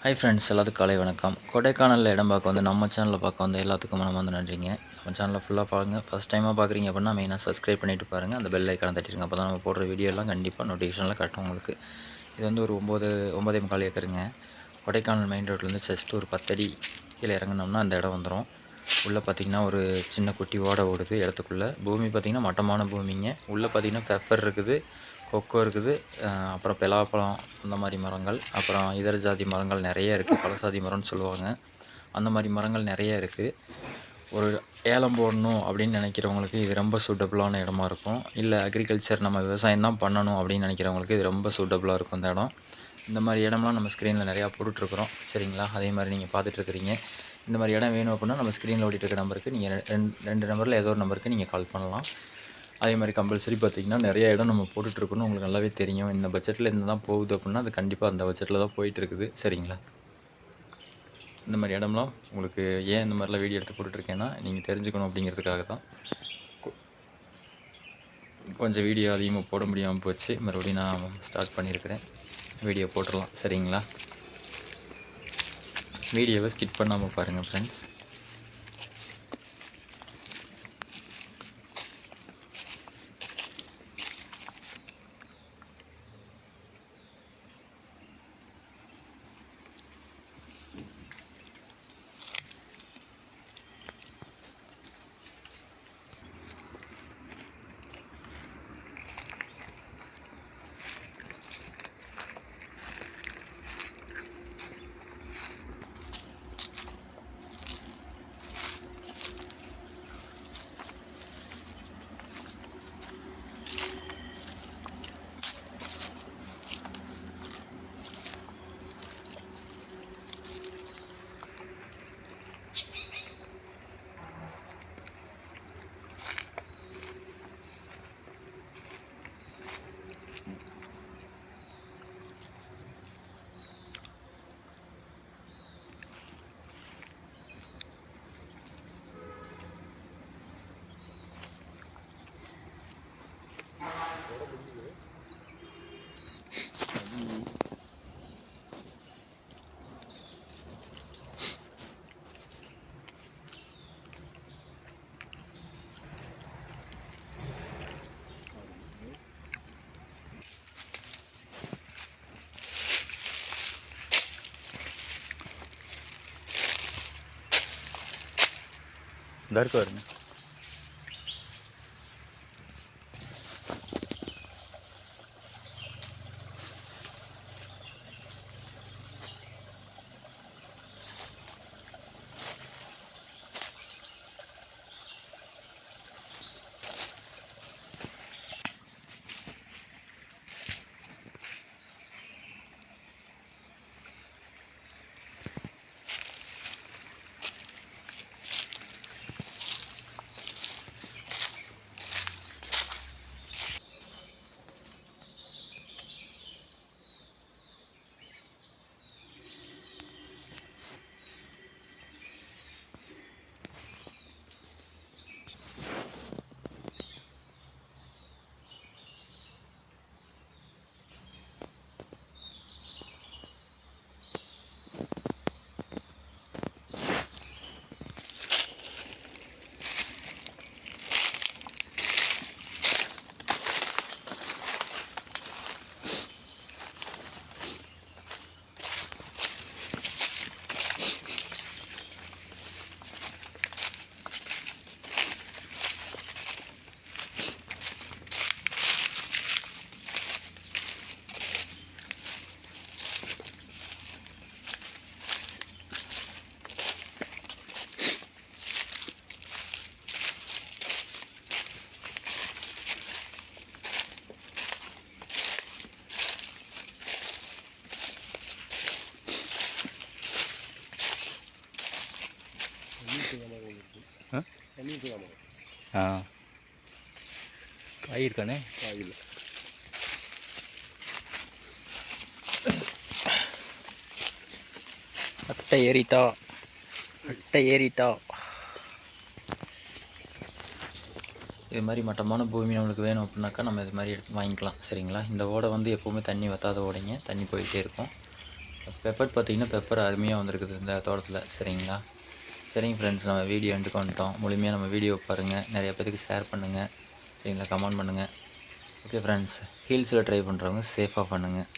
Hi friends, எல்லாத்துக்கும் காலை வணக்கம். கொடைக்கானலில் இடம் பார்க்க வந்து நம்ம சேனலில் பார்க்க வந்து எல்லாத்துக்கும் நம்ம வந்து நன்றிங்க. நம்ம சேனலில் ஃபுல்லாக பாருங்கள். ஃபஸ்ட் டைமாக பார்க்குறீங்க அப்படின்னா மெயினாக சப்ஸ்கிரைப் பண்ணிவிட்டு பாருங்கள். அந்த பெல் ஐக்கான தட்டிடுங்க. அப்போ தான் நம்ம போடுற வீடியோ எல்லாம் கண்டிப்பாக நோட்டிஃபிகேஷனில் கட்டும் உங்களுக்கு. இது வந்து ஒரு 9.25 ஏக்கருங்க. கொடைக்கானல் மெயின் ரோட்லேருந்து ஜஸ்ட் ஒரு 10 அடி கீழே இறங்கினோம்னா அந்த இடம் வந்துடும். உள்ளே பார்த்திங்கன்னா ஒரு சின்ன குட்டி ஓடை ஓடுது இடத்துக்குள்ளே. பூமி பார்த்திங்கன்னா மட்டமான பூமிங்க. உள்ளே பார்த்திங்கன்னா பெப்பர் இருக்குது, கொக்கோ இருக்குது, அப்புறம் பலாப்பழம் அந்த மாதிரி மரங்கள், அப்புறம் இதர ஜாதி மரங்கள் நிறைய இருக்குது. பழசாதி மரம்னு சொல்லுவாங்க. அந்த மாதிரி மரங்கள் நிறைய இருக்குது. ஒரு ஏலம் போடணும் அப்படின்னு நினைக்கிறவங்களுக்கு இது ரொம்ப சூட்டபுளான இடமா இருக்கும். இல்லை அக்ரிகல்ச்சர் நம்ம விவசாயம் தான் பண்ணணும் அப்படின்னு நினைக்கிறவங்களுக்கு இது ரொம்ப சூட்டபுளாக இருக்கும் இந்த இடம். இந்த மாதிரி இடம்லாம் நம்ம ஸ்க்ரீனில் நிறையா போட்டுட்ருக்குறோம், சரிங்களா? அதே மாதிரி நீங்கள் பார்த்துட்ருக்குறீங்க. இந்த மாதிரி இடம் வேணும் அப்படின்னா நம்ம ஸ்க்ரீனில் ஓடிட்டு இருக்க நம்பருக்கு நீங்கள் ரெண்டு நம்பரில் ஏதோ ஒரு நம்பருக்கு நீங்கள் கால் பண்ணலாம். அதே மாதிரி கம்பல்சரி பார்த்திங்கன்னா நிறைய இடம் நம்ம போட்டுட்ருக்கணும், உங்களுக்கு நல்லாவே தெரியும். இந்த பட்ஜெட்டில் இந்த தான் போகுது அப்படின்னா அது கண்டிப்பாக அந்த பட்ஜெட்டில் தான் போயிட்டுருக்குது, சரிங்களா? இந்த மாதிரி இடம்லாம் உங்களுக்கு ஏன் இந்த மாதிரிலாம் வீடியோ எடுத்து போட்டுட்ருக்கேன்னா நீங்கள் தெரிஞ்சுக்கணும் அப்படிங்கிறதுக்காக தான். கொஞ்சம் வீடியோ அதிகமாக போட முடியாமல் போச்சு, மறுபடியும் நான் ஸ்டார்ட் பண்ணியிருக்கிறேன். வீடியோ போட்டுடலாம், சரிங்களா? வீடியோவை ஸ்கிப் பண்ணாமல் பாருங்கள் ஃப்ரெண்ட்ஸ். தர்க்கு வருங்க. காய் இருக்கானே, காயில் அட்டை ஏறிட்டா, அட்டை ஏறிட்டா. இது மாதிரி மட்டமான பூமி நம்மளுக்கு வேணும் அப்படின்னாக்கா நம்ம இது மாதிரி எடுத்து வாங்கிக்கலாம், சரிங்களா? இந்த ஓடை வந்து எப்போவுமே தண்ணி வற்றாத ஓடைங்க, தண்ணி போயிட்டே இருக்கும். பெப்பர் பார்த்திங்கன்னா பெப்பர் அருமையாக வந்திருக்குது இந்த தோட்டத்தில். சரிங்களா? சரிங்க ஃப்ரெண்ட்ஸ், நம்ம வீடியோ எண்டுக்கு வந்துட்டோம். முழுமையாக நம்ம வீடியோ பாருங்கள், நிறைய பேருக்கு ஷேர் பண்ணுங்கள். சரிங்களா? கமெண்ட் பண்ணுங்கள். ஓகே ஃப்ரெண்ட்ஸ், ஹில்ஸில் ட்ரை பண்ணுறவங்க சேஃபாக பண்ணுங்கள்.